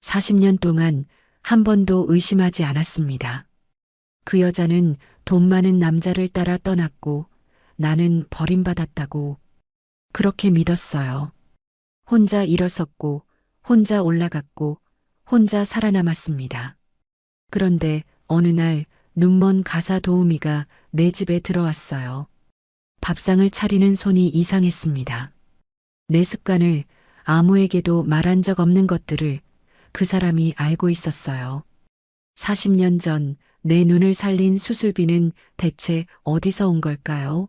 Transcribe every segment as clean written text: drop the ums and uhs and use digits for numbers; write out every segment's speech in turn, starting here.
40년 동안 한 번도 의심하지 않았습니다. 그 여자는 돈 많은 남자를 따라 떠났고 나는 버림받았다고 그렇게 믿었어요. 혼자 일어섰고 혼자 올라갔고 혼자 살아남았습니다. 그런데 어느 날 눈먼 가사 도우미가 내 집에 들어왔어요. 밥상을 차리는 손이 이상했습니다. 내 습관을 아무에게도 말한 적 없는 것들을 그 사람이 알고 있었어요. 40년 전 내 눈을 살린 수술비는 대체 어디서 온 걸까요?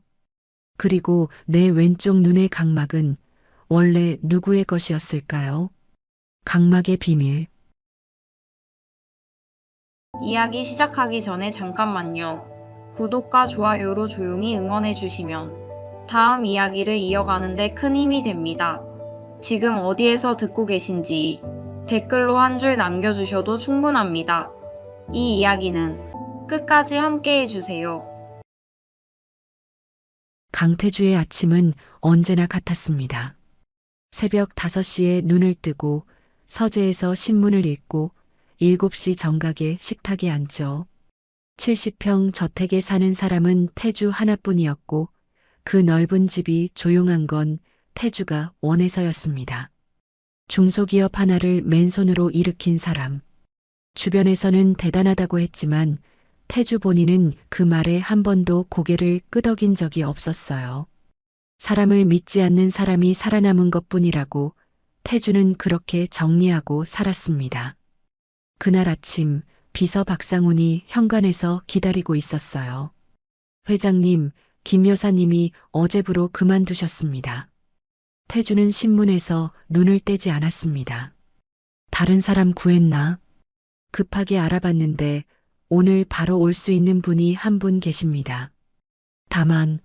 그리고 내 왼쪽 눈의 각막은 원래 누구의 것이었을까요? 각막의 비밀. 이야기 시작하기 전에 잠깐만요. 구독과 좋아요로 조용히 응원해 주시면 다음 이야기를 이어가는데 큰 힘이 됩니다. 지금 어디에서 듣고 계신지 댓글로 한 줄 남겨주셔도 충분합니다. 이 이야기는 끝까지 함께 해주세요. 강태주의 아침은 언제나 같았습니다. 새벽 5시에 눈을 뜨고 서재에서 신문을 읽고 7시 정각에 식탁에 앉죠. 70평 저택에 사는 사람은 태주 하나뿐이었고 그 넓은 집이 조용한 건 태주가 원해서였습니다. 중소기업 하나를 맨손으로 일으킨 사람. 주변에서는 대단하다고 했지만 태주 본인은 그 말에 한 번도 고개를 끄덕인 적이 없었어요. 사람을 믿지 않는 사람이 살아남은 것뿐이라고 태주는 그렇게 정리하고 살았습니다. 그날 아침 비서 박상훈이 현관에서 기다리고 있었어요. 회장님, 김 여사님이 어제부로 그만두셨습니다. 태주는 신문에서 눈을 떼지 않았습니다. 다른 사람 구했나? 급하게 알아봤는데 오늘 바로 올 수 있는 분이 한 분 계십니다. 다만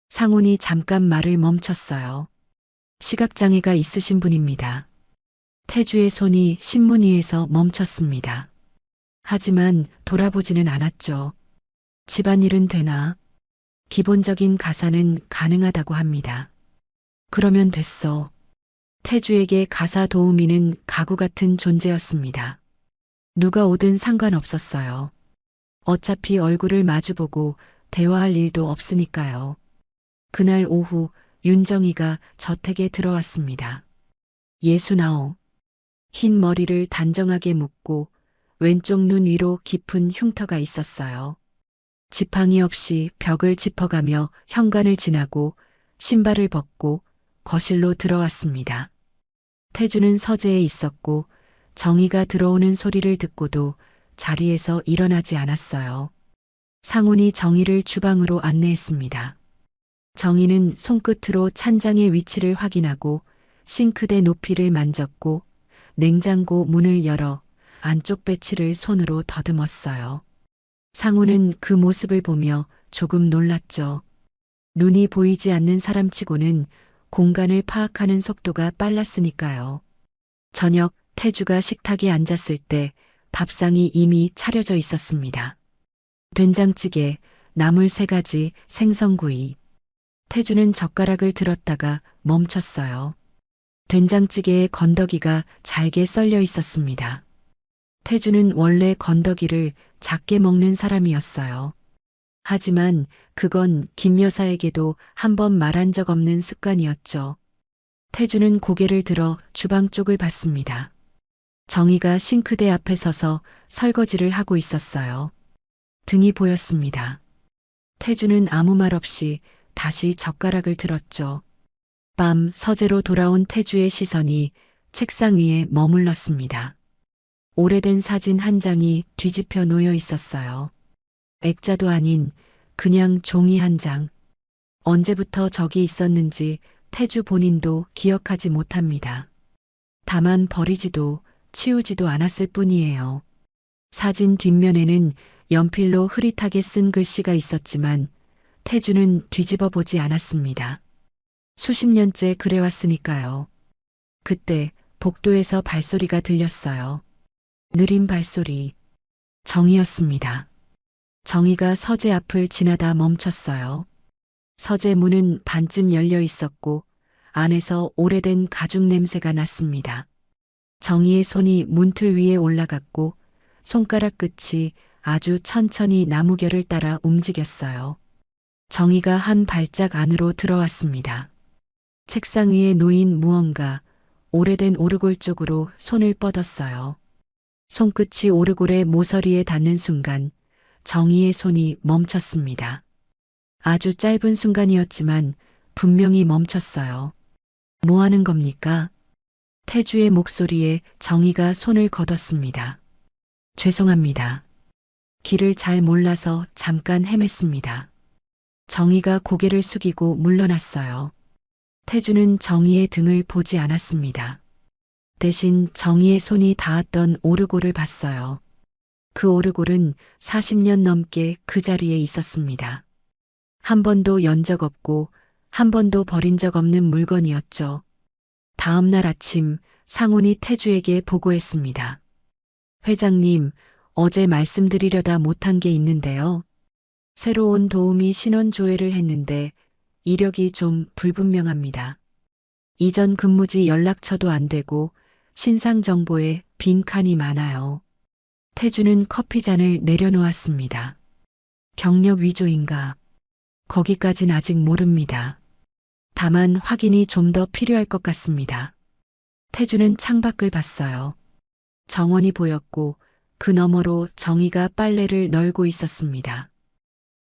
상훈이 잠깐 말을 멈췄어요. 시각장애가 있으신 분입니다. 태주의 손이 신문 위에서 멈췄습니다. 하지만 돌아보지는 않았죠. 집안일은 되나? 기본적인 가사는 가능하다고 합니다. 그러면 됐어. 태주에게 가사 도우미는 가구 같은 존재였습니다. 누가 오든 상관없었어요. 어차피 얼굴을 마주보고 대화할 일도 없으니까요. 그날 오후 윤정이가 저택에 들어왔습니다. 69. 흰 머리를 단정하게 묶고 왼쪽 눈 위로 깊은 흉터가 있었어요. 지팡이 없이 벽을 짚어가며 현관을 지나고 신발을 벗고 거실로 들어왔습니다. 태주는 서재에 있었고 정희가 들어오는 소리를 듣고도 자리에서 일어나지 않았어요. 상훈이 정희를 주방으로 안내했습니다. 정희는 손끝으로 찬장의 위치를 확인하고 싱크대 높이를 만졌고 냉장고 문을 열어 안쪽 배치를 손으로 더듬었어요. 상훈은 그 모습을 보며 조금 놀랐죠. 눈이 보이지 않는 사람치고는 공간을 파악하는 속도가 빨랐으니까요. 저녁 태주가 식탁에 앉았을 때 밥상이 이미 차려져 있었습니다. 된장찌개, 나물 3가지, 생선구이. 태주는 젓가락을 들었다가 멈췄어요. 된장찌개에 건더기가 잘게 썰려 있었습니다. 태주는 원래 건더기를 작게 먹는 사람이었어요. 하지만 그건 김 여사에게도 한 번 말한 적 없는 습관이었죠. 태주는 고개를 들어 주방 쪽을 봤습니다. 정희가 싱크대 앞에 서서 설거지를 하고 있었어요. 등이 보였습니다. 태주는 아무 말 없이 다시 젓가락을 들었죠. 밤 서재로 돌아온 태주의 시선이 책상 위에 머물렀습니다. 오래된 사진 한 장이 뒤집혀 놓여 있었어요. 액자도 아닌 그냥 종이 한 장. 언제부터 저기 있었는지 태주 본인도 기억하지 못합니다. 다만 버리지도 치우지도 않았을 뿐이에요. 사진 뒷면에는 연필로 흐릿하게 쓴 글씨가 있었지만 태주는 뒤집어 보지 않았습니다. 수십 년째 그래왔으니까요. 그때 복도에서 발소리가 들렸어요. 느린 발소리. 정희였습니다. 정희가 서재 앞을 지나다 멈췄어요. 서재 문은 반쯤 열려 있었고 안에서 오래된 가죽 냄새가 났습니다. 정희의 손이 문틀 위에 올라갔고 손가락 끝이 아주 천천히 나무결을 따라 움직였어요. 정희가 한 발짝 안으로 들어왔습니다. 책상 위에 놓인 무언가, 오래된 오르골 쪽으로 손을 뻗었어요. 손끝이 오르골의 모서리에 닿는 순간 정희의 손이 멈췄습니다. 아주 짧은 순간이었지만 분명히 멈췄어요. 뭐 하는 겁니까? 태주의 목소리에 정희가 손을 걷었습니다. 죄송합니다. 길을 잘 몰라서 잠깐 헤맸습니다. 정희가 고개를 숙이고 물러났어요. 태주는 정희의 등을 보지 않았습니다. 대신 정희의 손이 닿았던 오르골을 봤어요. 그 오르골은 40년 넘게 그 자리에 있었습니다. 한 번도 연 적 없고 한 번도 버린 적 없는 물건이었죠. 다음 날 아침 상훈이 태주에게 보고했습니다. 회장님, 어제 말씀드리려다 못한 게 있는데요. 새로 온 도우미 신원 조회를 했는데 이력이 좀 불분명합니다. 이전 근무지 연락처도 안 되고 신상 정보에 빈칸이 많아요. 태주는 커피잔을 내려놓았습니다. 경력 위조인가? 거기까진 아직 모릅니다. 다만 확인이 좀 더 필요할 것 같습니다. 태주는 창밖을 봤어요. 정원이 보였고 그 너머로 정희가 빨래를 널고 있었습니다.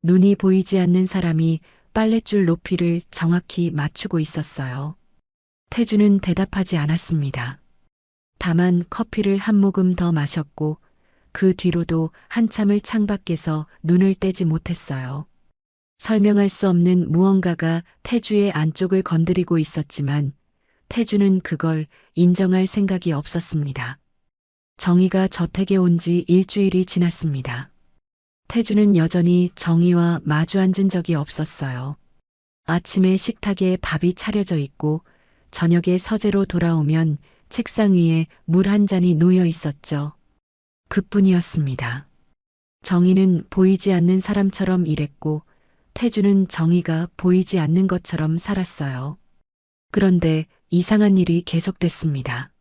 눈이 보이지 않는 사람이 빨랫줄 높이를 정확히 맞추고 있었어요. 태주는 대답하지 않았습니다. 다만 커피를 한 모금 더 마셨고 그 뒤로도 한참을 창밖에서 눈을 떼지 못했어요. 설명할 수 없는 무언가가 태주의 안쪽을 건드리고 있었지만 태주는 그걸 인정할 생각이 없었습니다. 정희가 저택에 온 지 일주일이 지났습니다. 태주는 여전히 정희와 마주 앉은 적이 없었어요. 아침에 식탁에 밥이 차려져 있고 저녁에 서재로 돌아오면 책상 위에 물 한 잔이 놓여 있었죠. 그뿐이었습니다. 정희는 보이지 않는 사람처럼 일했고 태주는 정희가 보이지 않는 것처럼 살았어요. 그런데 이상한 일이 계속됐습니다.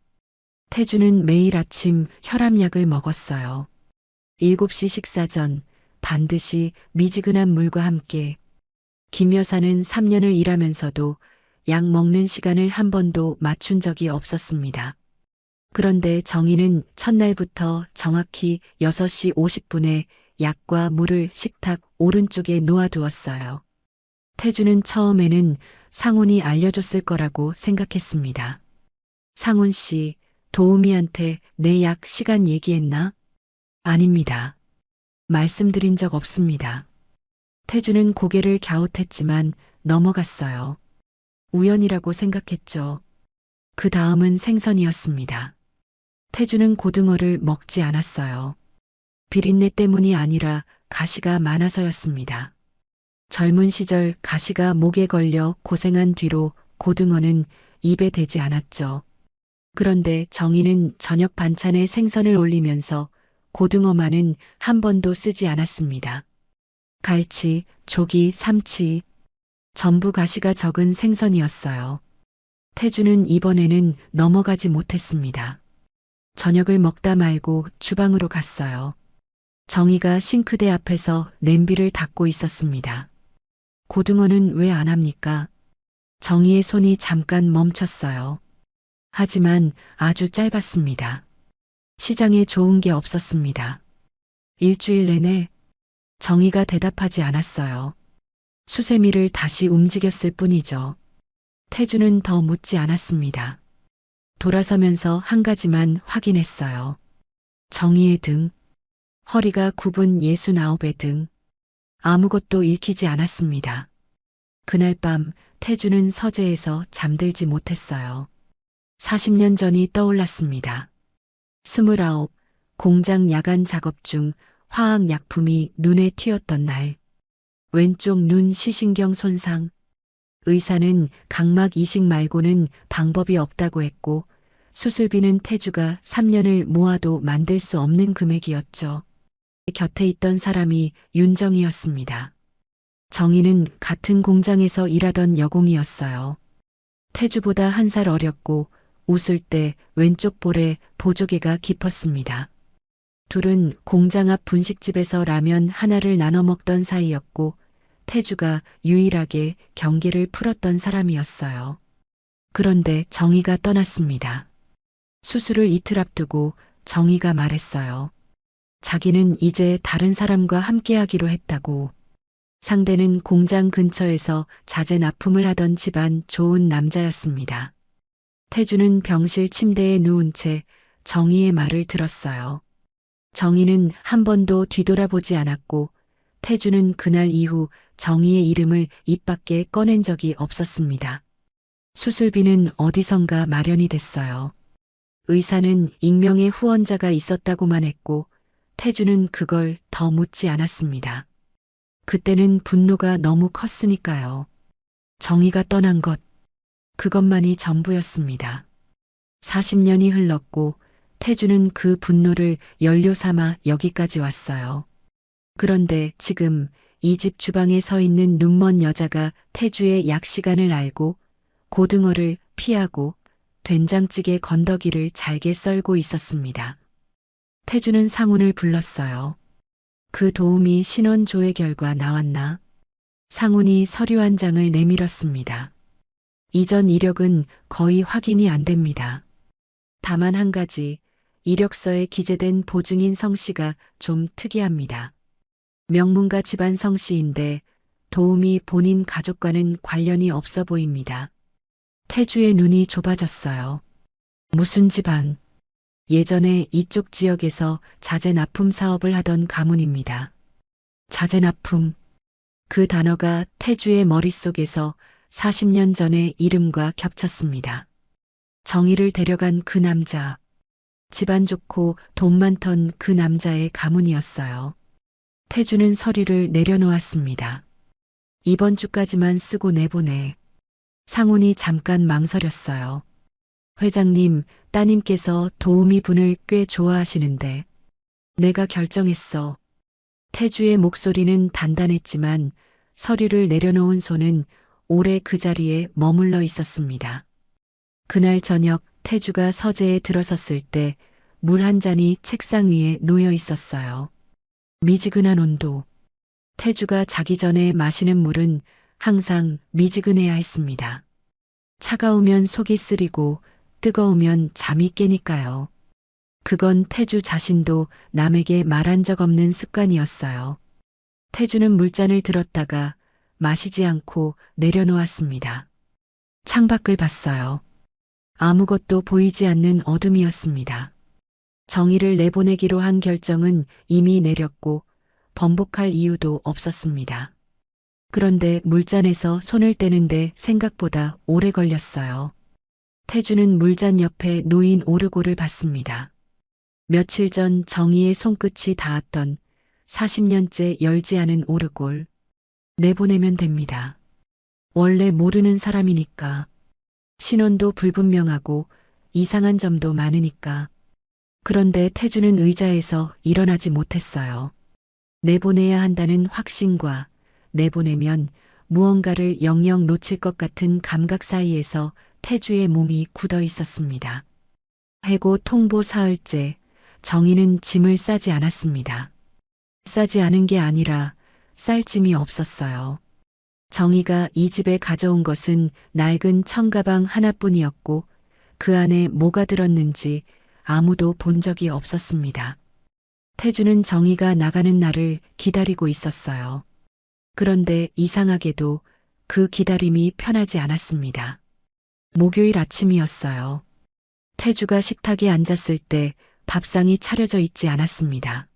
태주는 매일 아침 혈압약을 먹었어요. 7시 식사 전 반드시 미지근한 물과 함께. 김 여사는 3년을 일하면서도 약 먹는 시간을 한 번도 맞춘 적이 없었습니다. 그런데 정희는 첫날부터 정확히 6시 50분에 약과 물을 식탁 오른쪽에 놓아두었어요. 태주는 처음에는 상훈이 알려줬을 거라고 생각했습니다. 상훈 씨, 도우미한테 내 약 시간 얘기했나? 아닙니다. 말씀드린 적 없습니다. 태주는 고개를 갸웃했지만 넘어갔어요. 우연이라고 생각했죠. 그 다음은 생선이었습니다. 태주는 고등어를 먹지 않았어요. 비린내 때문이 아니라 가시가 많아서였습니다. 젊은 시절 가시가 목에 걸려 고생한 뒤로 고등어는 입에 대지 않았죠. 그런데 정희는 저녁 반찬에 생선을 올리면서 고등어만은 한 번도 쓰지 않았습니다. 갈치, 조기, 삼치, 전부 가시가 적은 생선이었어요. 태주는 이번에는 넘어가지 못했습니다. 저녁을 먹다 말고 주방으로 갔어요. 정희가 싱크대 앞에서 냄비를 닦고 있었습니다. 고등어는 왜 안 합니까? 정희의 손이 잠깐 멈췄어요. 하지만 아주 짧았습니다. 시장에 좋은 게 없었습니다. 일주일 내내 정희가 대답하지 않았어요. 수세미를 다시 움직였을 뿐이죠. 태주는 더 묻지 않았습니다. 돌아서면서 한 가지만 확인했어요. 정희의 등, 허리가 굽은 69의 등, 아무것도 읽히지 않았습니다. 그날 밤 태주는 서재에서 잠들지 못했어요. 40년 전이 떠올랐습니다. 29, 공장 야간 작업 중 화학약품이 눈에 튀었던 날. 왼쪽 눈 시신경 손상. 의사는 각막 이식 말고는 방법이 없다고 했고 수술비는 태주가 3년을 모아도 만들 수 없는 금액이었죠. 곁에 있던 사람이 윤정이었습니다. 정희는 같은 공장에서 일하던 여공이었어요. 태주보다 1살 어렸고 웃을 때 왼쪽 볼에 보조개가 깊었습니다. 둘은 공장 앞 분식집에서 라면 하나를 나눠 먹던 사이였고 태주가 유일하게 경계를 풀었던 사람이었어요. 그런데 정희가 떠났습니다. 수술을 이틀 앞두고 정희가 말했어요. 자기는 이제 다른 사람과 함께하기로 했다고. 상대는 공장 근처에서 자재 납품을 하던 집안 좋은 남자였습니다. 태주는 병실 침대에 누운 채 정희의 말을 들었어요. 정희는 한 번도 뒤돌아보지 않았고 태주는 그날 이후 정희의 이름을 입 밖에 꺼낸 적이 없었습니다. 수술비는 어디선가 마련이 됐어요. 의사는 익명의 후원자가 있었다고만 했고 태주는 그걸 더 묻지 않았습니다. 그때는 분노가 너무 컸으니까요. 정희가 떠난 것, 그것만이 전부였습니다. 40년이 흘렀고 태주는 그 분노를 연료 삼아 여기까지 왔어요. 그런데 지금 이 집 주방에 서 있는 눈먼 여자가 태주의 약시간을 알고 고등어를 피하고 된장찌개 건더기를 잘게 썰고 있었습니다. 태주는 상훈을 불렀어요. 그 도우미 신원 조회 결과 나왔나? 상훈이 서류 한 장을 내밀었습니다. 이전 이력은 거의 확인이 안 됩니다. 다만 한 가지, 이력서에 기재된 보증인 성씨가 좀 특이합니다. 명문가 집안 성씨인데 도우미 본인 가족과는 관련이 없어 보입니다. 태주의 눈이 좁아졌어요. 무슨 집안? 예전에 이쪽 지역에서 자재 납품 사업을 하던 가문입니다. 자재 납품. 그 단어가 태주의 머릿속에서 40년 전의 이름과 겹쳤습니다. 정희를 데려간 그 남자. 집안 좋고 돈 많던 그 남자의 가문이었어요. 태주는 서류를 내려놓았습니다. 이번 주까지만 쓰고 내보내. 상훈이 잠깐 망설였어요. 회장님, 따님께서 도우미 분을 꽤 좋아하시는데. 내가 결정했어. 태주의 목소리는 단단했지만 서류를 내려놓은 손은 오래 그 자리에 머물러 있었습니다. 그날 저녁 태주가 서재에 들어섰을 때 물 한 잔이 책상 위에 놓여 있었어요. 미지근한 온도. 태주가 자기 전에 마시는 물은 항상 미지근해야 했습니다. 차가우면 속이 쓰리고 뜨거우면 잠이 깨니까요. 그건 태주 자신도 남에게 말한 적 없는 습관이었어요. 태주는 물잔을 들었다가 마시지 않고 내려놓았습니다. 창밖을 봤어요. 아무것도 보이지 않는 어둠이었습니다. 정희를 내보내기로 한 결정은 이미 내렸고 번복할 이유도 없었습니다. 그런데 물잔에서 손을 떼는데 생각보다 오래 걸렸어요. 태주는 물잔 옆에 놓인 오르골을 봤습니다. 며칠 전 정희의 손끝이 닿았던 40년째 열지 않은 오르골. 내보내면 됩니다. 원래 모르는 사람이니까. 신원도 불분명하고 이상한 점도 많으니까. 그런데 태주는 의자에서 일어나지 못했어요. 내보내야 한다는 확신과 내보내면 무언가를 영영 놓칠 것 같은 감각 사이에서 태주의 몸이 굳어 있었습니다. 해고 통보 사흘째 정희는 짐을 싸지 않았습니다. 싸지 않은 게 아니라 쌀 짐이 없었어요. 정희가 이 집에 가져온 것은 낡은 청가방 하나뿐이었고 그 안에 뭐가 들었는지 아무도 본 적이 없었습니다. 태주는 정희가 나가는 날을 기다리고 있었어요. 그런데 이상하게도 그 기다림이 편하지 않았습니다. 목요일 아침이었어요. 태주가 식탁에 앉았을 때 밥상이 차려져 있지 않았습니다.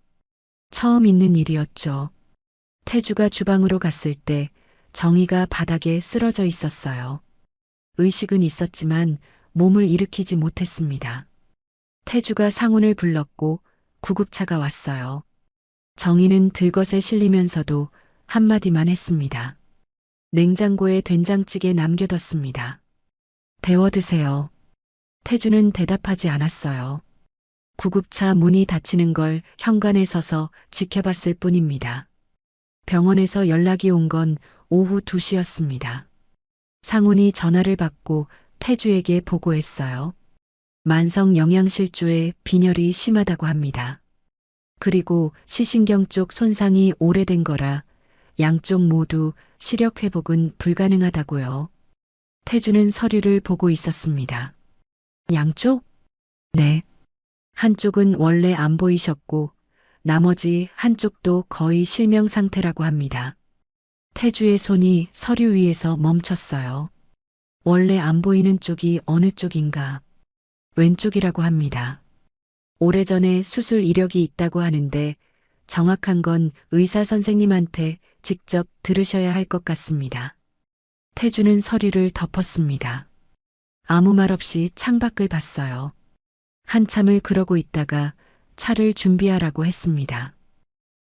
처음 있는 일이었죠. 태주가 주방으로 갔을 때 정희가 바닥에 쓰러져 있었어요. 의식은 있었지만 몸을 일으키지 못했습니다. 태주가 상훈을 불렀고 구급차가 왔어요. 정희는 들것에 실리면서도 한마디만 했습니다. 냉장고에 된장찌개 남겨뒀습니다. 데워 드세요. 태주는 대답하지 않았어요. 구급차 문이 닫히는 걸 현관에 서서 지켜봤을 뿐입니다. 병원에서 연락이 온 건 오후 2시였습니다. 상훈이 전화를 받고 태주에게 보고했어요. 만성 영양실조에 빈혈이 심하다고 합니다. 그리고 시신경 쪽 손상이 오래된 거라 양쪽 모두 시력 회복은 불가능하다고요. 태주는 서류를 보고 있었습니다. 양쪽? 네. 한쪽은 원래 안 보이셨고 나머지 한쪽도 거의 실명 상태라고 합니다. 태주의 손이 서류 위에서 멈췄어요. 원래 안 보이는 쪽이 어느 쪽인가? 왼쪽이라고 합니다. 오래전에 수술 이력이 있다고 하는데 정확한 건 의사 선생님한테 직접 들으셔야 할 것 같습니다. 태주는 서류를 덮었습니다. 아무 말 없이 창밖을 봤어요. 한참을 그러고 있다가 차를 준비하라고 했습니다.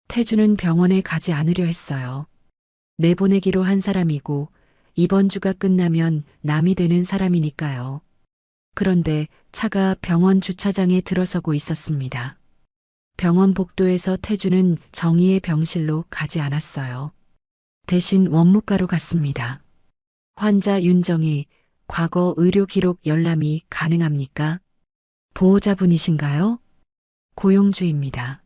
태주는 병원에 가지 않으려 했어요. 내보내기로 한 사람이고 이번 주가 끝나면 남이 되는 사람이니까요. 그런데 차가 병원 주차장에 들어서고 있었습니다. 병원 복도에서 태주는 정희의 병실로 가지 않았어요. 대신 원무과로 갔습니다. 환자 윤정희, 과거 의료 기록 열람이 가능합니까? 보호자분이신가요? 고용주입니다.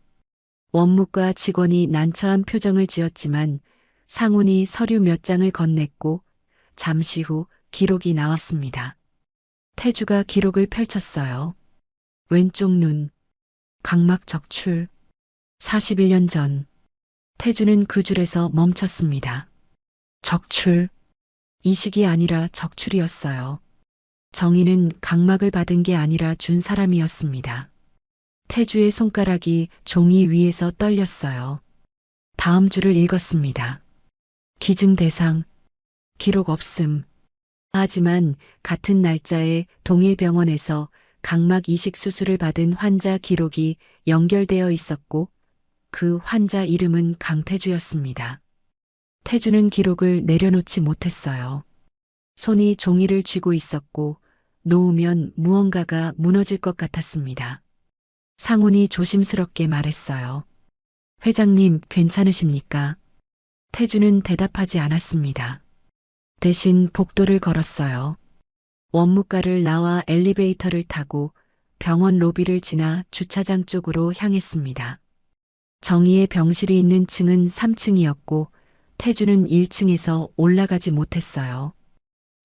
원무과 직원이 난처한 표정을 지었지만 상훈이 서류 몇 장을 건넸고 잠시 후 기록이 나왔습니다. 태주가 기록을 펼쳤어요. 왼쪽 눈, 각막 적출. 41년 전. 태주는 그 줄에서 멈췄습니다. 적출. 이식이 아니라 적출이었어요. 정희는 각막을 받은 게 아니라 준 사람이었습니다. 태주의 손가락이 종이 위에서 떨렸어요. 다음 줄을 읽었습니다. 기증 대상. 기록 없음. 하지만 같은 날짜에 동일 병원에서 각막 이식 수술을 받은 환자 기록이 연결되어 있었고 그 환자 이름은 강태주였습니다. 태주는 기록을 내려놓지 못했어요. 손이 종이를 쥐고 있었고 놓으면 무언가가 무너질 것 같았습니다. 상훈이 조심스럽게 말했어요. 회장님, 괜찮으십니까? 태주는 대답하지 않았습니다. 대신 복도를 걸었어요. 원무과를 나와 엘리베이터를 타고 병원 로비를 지나 주차장 쪽으로 향했습니다. 정희의 병실이 있는 층은 3층이었고 태주는 1층에서 올라가지 못했어요.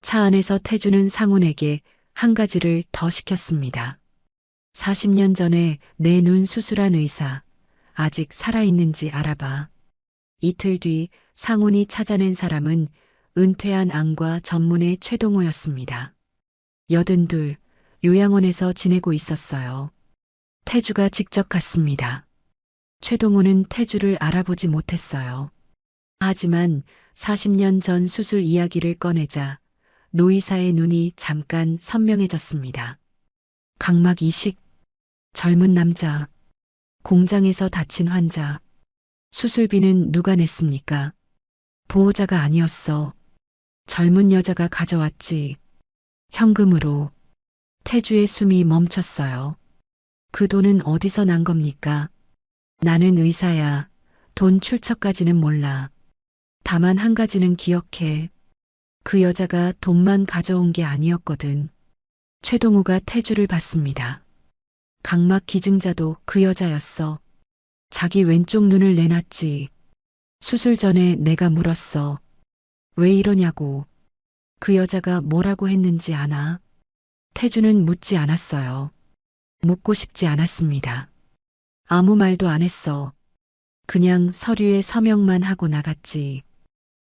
차 안에서 태주는 상훈에게 한 가지를 더 시켰습니다. 40년 전에 내 눈 수술한 의사, 아직 살아있는지 알아봐. 이틀 뒤 상훈이 찾아낸 사람은 은퇴한 안과 전문의 최동호였습니다. 82, 요양원에서 지내고 있었어요. 태주가 직접 갔습니다. 최동호는 태주를 알아보지 못했어요. 하지만 40년 전 수술 이야기를 꺼내자 노의사의 눈이 잠깐 선명해졌습니다. 각막 이식, 젊은 남자, 공장에서 다친 환자, 수술비는 누가 냈습니까? 보호자가 아니었어. 젊은 여자가 가져왔지. 현금으로. 태주의 숨이 멈췄어요. 그 돈은 어디서 난 겁니까? 나는 의사야. 돈 출처까지는 몰라. 다만 한 가지는 기억해. 그 여자가 돈만 가져온 게 아니었거든. 최동호가 태주를 봤습니다. 각막 기증자도 그 여자였어. 자기 왼쪽 눈을 내놨지. 수술 전에 내가 물었어. 왜 이러냐고. 그 여자가 뭐라고 했는지 아나? 태주는 묻지 않았어요. 묻고 싶지 않았습니다. 아무 말도 안 했어. 그냥 서류에 서명만 하고 나갔지.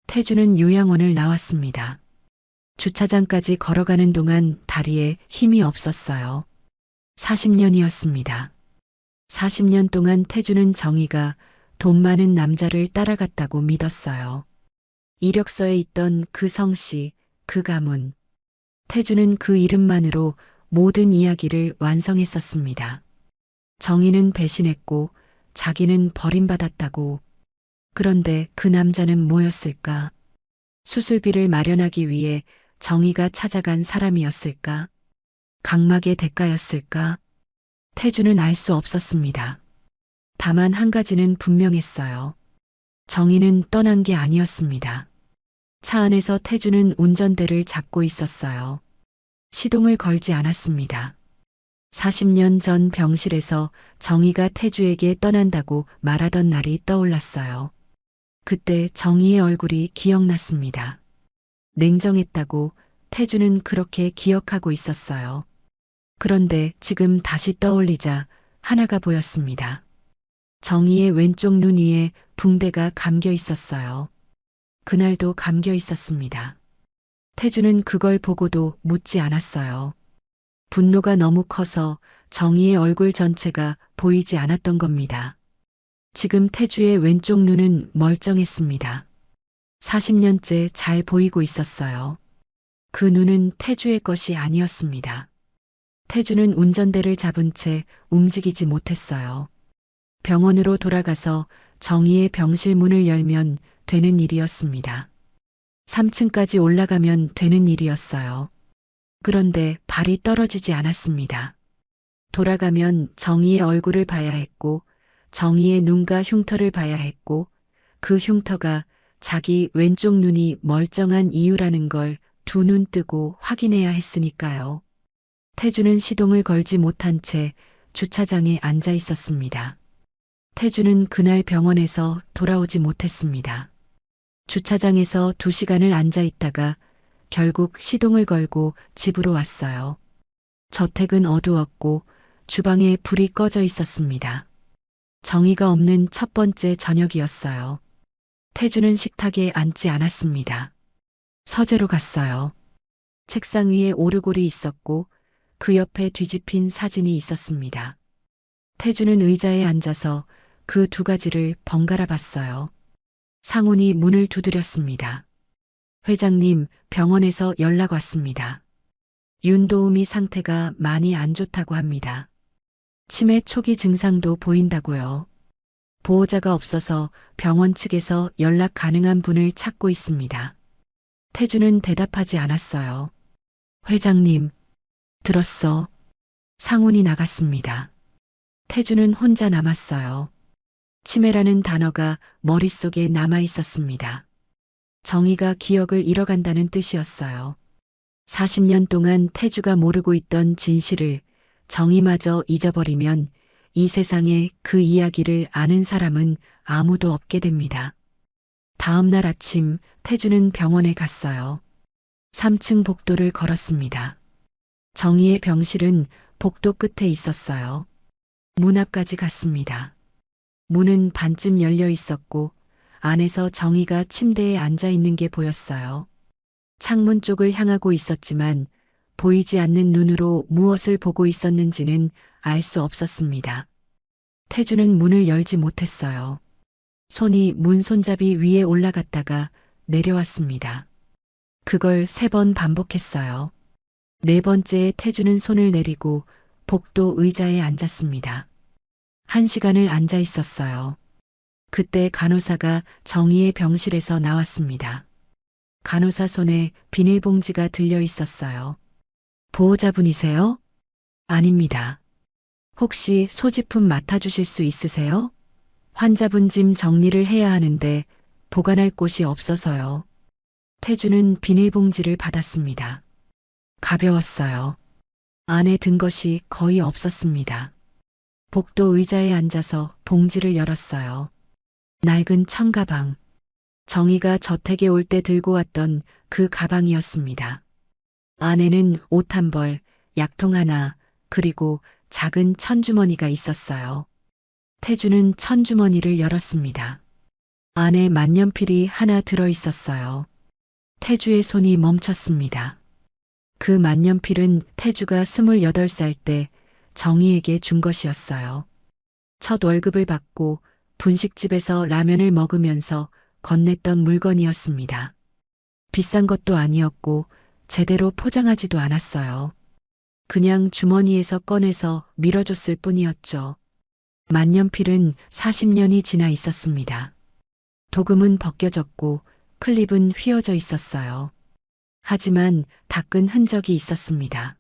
태주는 요양원을 나왔습니다. 주차장까지 걸어가는 동안 다리에 힘이 없었어요. 40년이었습니다. 40년 동안 태주는 정희가 돈 많은 남자를 따라갔다고 믿었어요. 이력서에 있던 그 성씨, 그 가문. 태주는 그 이름만으로 모든 이야기를 완성했었습니다. 정희는 배신했고 자기는 버림받았다고. 그런데 그 남자는 뭐였을까? 수술비를 마련하기 위해 정희가 찾아간 사람이었을까? 각막의 대가였을까? 태주는 알 수 없었습니다. 다만 한 가지는 분명했어요. 정희는 떠난 게 아니었습니다. 차 안에서 태주는 운전대를 잡고 있었어요. 시동을 걸지 않았습니다. 40년 전 병실에서 정희가 태주에게 떠난다고 말하던 날이 떠올랐어요. 그때 정희의 얼굴이 기억났습니다. 냉정했다고 태주는 그렇게 기억하고 있었어요. 그런데 지금 다시 떠올리자 하나가 보였습니다. 정희의 왼쪽 눈 위에 붕대가 감겨 있었어요. 그날도 감겨 있었습니다. 태주는 그걸 보고도 묻지 않았어요. 분노가 너무 커서 정희의 얼굴 전체가 보이지 않았던 겁니다. 지금 태주의 왼쪽 눈은 멀쩡했습니다. 40년째 잘 보이고 있었어요. 그 눈은 태주의 것이 아니었습니다. 태주는 운전대를 잡은 채 움직이지 못했어요. 병원으로 돌아가서 정희의 병실 문을 열면 되는 일이었습니다. 3층까지 올라가면 되는 일이었어요. 그런데 발이 떨어지지 않았습니다. 돌아가면 정희의 얼굴을 봐야 했고, 정희의 눈과 흉터를 봐야 했고, 그 흉터가 자기 왼쪽 눈이 멀쩡한 이유라는 걸 두 눈 뜨고 확인해야 했으니까요. 태주는 시동을 걸지 못한 채 주차장에 앉아 있었습니다. 태주는 그날 병원에서 돌아오지 못했습니다. 주차장에서 2시간을 앉아 있다가 결국 시동을 걸고 집으로 왔어요. 저택은 어두웠고 주방에 불이 꺼져 있었습니다. 정희가 없는 첫 번째 저녁이었어요. 태주는 식탁에 앉지 않았습니다. 서재로 갔어요. 책상 위에 오르골이 있었고 그 옆에 뒤집힌 사진이 있었습니다. 태주는 의자에 앉아서 그 2가지를 번갈아 봤어요. 상훈이 문을 두드렸습니다. 회장님, 병원에서 연락 왔습니다. 윤도우미 상태가 많이 안 좋다고 합니다. 치매 초기 증상도 보인다고요. 보호자가 없어서 병원 측에서 연락 가능한 분을 찾고 있습니다. 태주는 대답하지 않았어요. 회장님, 들었어. 상훈이 나갔습니다. 태주는 혼자 남았어요. 치매라는 단어가 머릿속에 남아 있었습니다. 정희가 기억을 잃어간다는 뜻이었어요. 40년 동안 태주가 모르고 있던 진실을 정희마저 잊어버리면 이 세상에 그 이야기를 아는 사람은 아무도 없게 됩니다. 다음 날 아침 태주는 병원에 갔어요. 3층 복도를 걸었습니다. 정희의 병실은 복도 끝에 있었어요. 문 앞까지 갔습니다. 문은 반쯤 열려 있었고 안에서 정희가 침대에 앉아 있는 게 보였어요. 창문 쪽을 향하고 있었지만 보이지 않는 눈으로 무엇을 보고 있었는지는 알 수 없었습니다. 태주는 문을 열지 못했어요. 손이 문 손잡이 위에 올라갔다가 내려왔습니다. 그걸 3번 반복했어요. 4번째에 태주는 손을 내리고 복도 의자에 앉았습니다. 1시간을 앉아 있었어요. 그때 간호사가 정희의 병실에서 나왔습니다. 간호사 손에 비닐봉지가 들려 있었어요. 보호자분이세요? 아닙니다. 혹시 소지품 맡아주실 수 있으세요? 환자분 짐 정리를 해야 하는데 보관할 곳이 없어서요. 태주는 비닐봉지를 받았습니다. 가벼웠어요. 안에 든 것이 거의 없었습니다. 복도 의자에 앉아서 봉지를 열었어요. 낡은 청가방. 정희가 저택에 올 때 들고 왔던 그 가방이었습니다. 안에는 옷 한 벌, 약통 하나, 그리고 작은 천주머니가 있었어요. 태주는 천주머니를 열었습니다. 안에 만년필이 하나 들어 있었어요. 태주의 손이 멈췄습니다. 그 만년필은 태주가 28살 때 정희에게 준 것이었어요. 첫 월급을 받고 분식집에서 라면을 먹으면서 건넸던 물건이었습니다. 비싼 것도 아니었고 제대로 포장하지도 않았어요. 그냥 주머니에서 꺼내서 밀어줬을 뿐이었죠. 만년필은 40년이 지나 있었습니다. 도금은 벗겨졌고 클립은 휘어져 있었어요. 하지만 닦은 흔적이 있었습니다.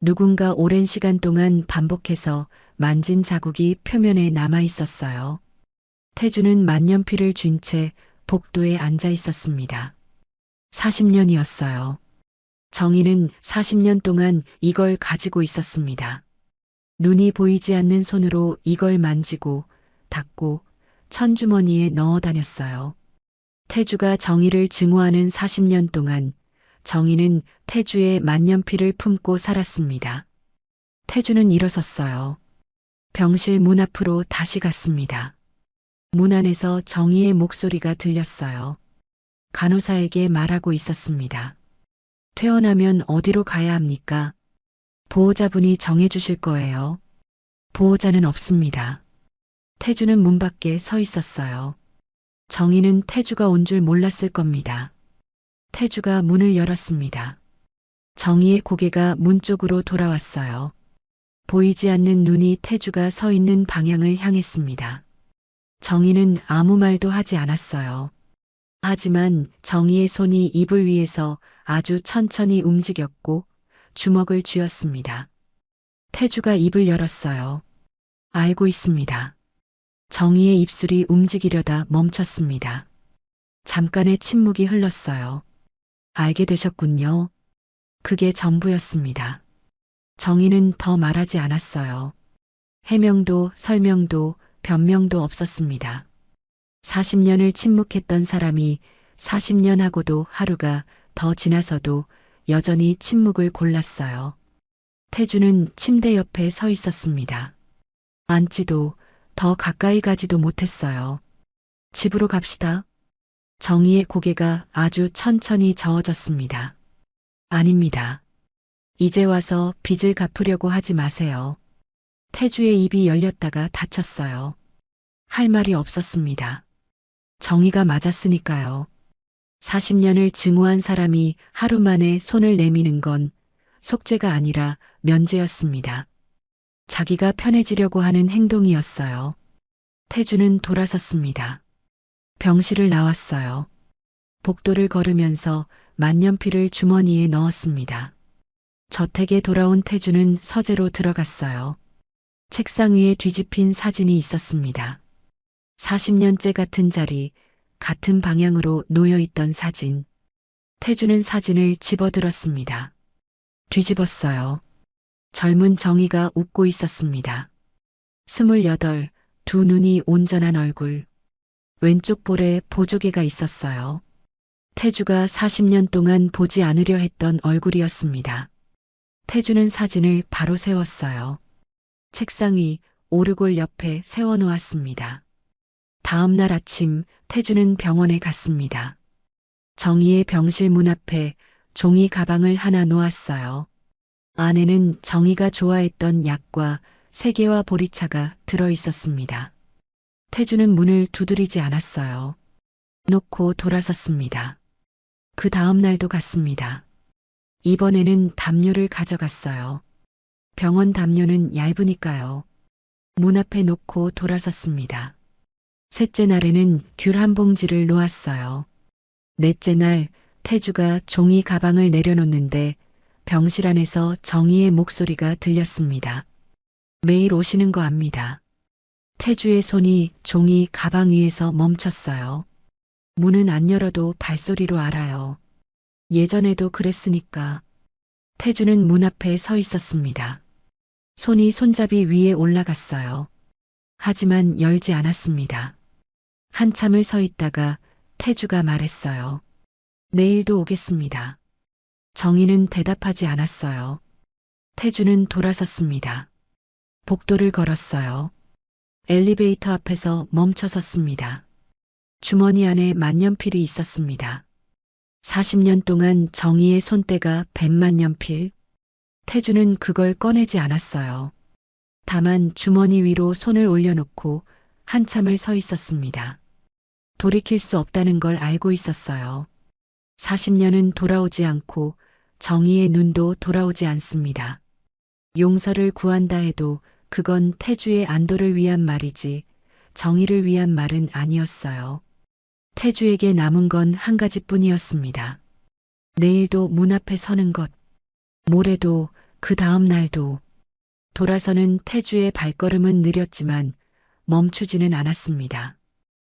누군가 오랜 시간 동안 반복해서 만진 자국이 표면에 남아 있었어요. 태주는 만년필을 쥔 채 복도에 앉아 있었습니다. 40년이었어요. 정희는 40년 동안 이걸 가지고 있었습니다. 눈이 보이지 않는 손으로 이걸 만지고 닦고 천주머니에 넣어 다녔어요. 태주가 정의를 증오하는 40년 동안 정의는 태주의 만년필을 품고 살았습니다. 태주는 일어섰어요. 병실 문 앞으로 다시 갔습니다. 문 안에서 정의의 목소리가 들렸어요. 간호사에게 말하고 있었습니다. 퇴원하면 어디로 가야 합니까? 보호자분이 정해주실 거예요. 보호자는 없습니다. 태주는 문 밖에 서 있었어요. 정의는 태주가 온 줄 몰랐을 겁니다. 태주가 문을 열었습니다. 정의의 고개가 문 쪽으로 돌아왔어요. 보이지 않는 눈이 태주가 서 있는 방향을 향했습니다. 정의는 아무 말도 하지 않았어요. 하지만 정의의 손이 이불 위에서 아주 천천히 움직였고 주먹을 쥐었습니다. 태주가 입을 열었어요. 알고 있습니다. 정의의 입술이 움직이려다 멈췄습니다. 잠깐의 침묵이 흘렀어요. 알게 되셨군요. 그게 전부였습니다. 정의는 더 말하지 않았어요. 해명도 설명도 변명도 없었습니다. 40년을 침묵했던 사람이 40년 하고도 하루가 더 지나서도 여전히 침묵을 골랐어요. 태주는 침대 옆에 서 있었습니다. 앉지도 더 가까이 가지도 못했어요. 집으로 갑시다. 정의의 고개가 아주 천천히 저어졌습니다. 아닙니다. 이제 와서 빚을 갚으려고 하지 마세요. 태주의 입이 열렸다가 닫혔어요. 할 말이 없었습니다. 정의가 맞았으니까요. 40년을 증오한 사람이 하루 만에 손을 내미는 건 속죄가 아니라 면죄였습니다. 자기가 편해지려고 하는 행동이었어요. 태주는 돌아섰습니다. 병실을 나왔어요. 복도를 걸으면서 만년필을 주머니에 넣었습니다. 저택에 돌아온 태주는 서재로 들어갔어요. 책상 위에 뒤집힌 사진이 있었습니다. 40년째 같은 자리, 같은 방향으로 놓여있던 사진. 태주는 사진을 집어들었습니다. 뒤집었어요. 젊은 정의가 웃고 있었습니다. 28, 두 눈이 온전한 얼굴. 왼쪽 볼에 보조개가 있었어요. 태주가 40년 동안 보지 않으려 했던 얼굴이었습니다. 태주는 사진을 바로 세웠어요. 책상 위 오르골 옆에 세워놓았습니다. 다음 날 아침 태주는 병원에 갔습니다. 정의의 병실 문 앞에 종이 가방을 하나 놓았어요. 안에는 정의가 좋아했던 약과 세개와 보리차가 들어 있었습니다. 태주는 문을 두드리지 않았어요. 놓고 돌아섰습니다. 그 다음 날도 갔습니다. 이번에는 담요를 가져갔어요. 병원 담요는 얇으니까요. 문 앞에 놓고 돌아섰습니다. 셋째 날에는 귤 한 봉지를 놓았어요. 넷째 날 태주가 종이 가방을 내려놓는데 병실 안에서 정의의 목소리가 들렸습니다. 매일 오시는 거 압니다. 태주의 손이 종이 가방 위에서 멈췄어요. 문은 안 열어도 발소리로 알아요. 예전에도 그랬으니까. 태주는 문 앞에 서 있었습니다. 손이 손잡이 위에 올라갔어요. 하지만 열지 않았습니다. 한참을 서 있다가 태주가 말했어요. 내일도 오겠습니다. 정의는 대답하지 않았어요. 태주는 돌아섰습니다. 복도를 걸었어요. 엘리베이터 앞에서 멈춰 섰습니다. 주머니 안에 만년필이 있었습니다. 40년 동안 정의의 손때가 100만년필. 태주는 그걸 꺼내지 않았어요. 다만 주머니 위로 손을 올려놓고 한참을 서 있었습니다. 돌이킬 수 없다는 걸 알고 있었어요. 40년은 돌아오지 않고 정의의 눈도 돌아오지 않습니다. 용서를 구한다 해도 그건 태주의 안도를 위한 말이지 정의를 위한 말은 아니었어요. 태주에게 남은 건 한 가지뿐이었습니다. 내일도 문 앞에 서는 것, 모레도 그 다음 날도. 돌아서는 태주의 발걸음은 느렸지만 멈추지는 않았습니다.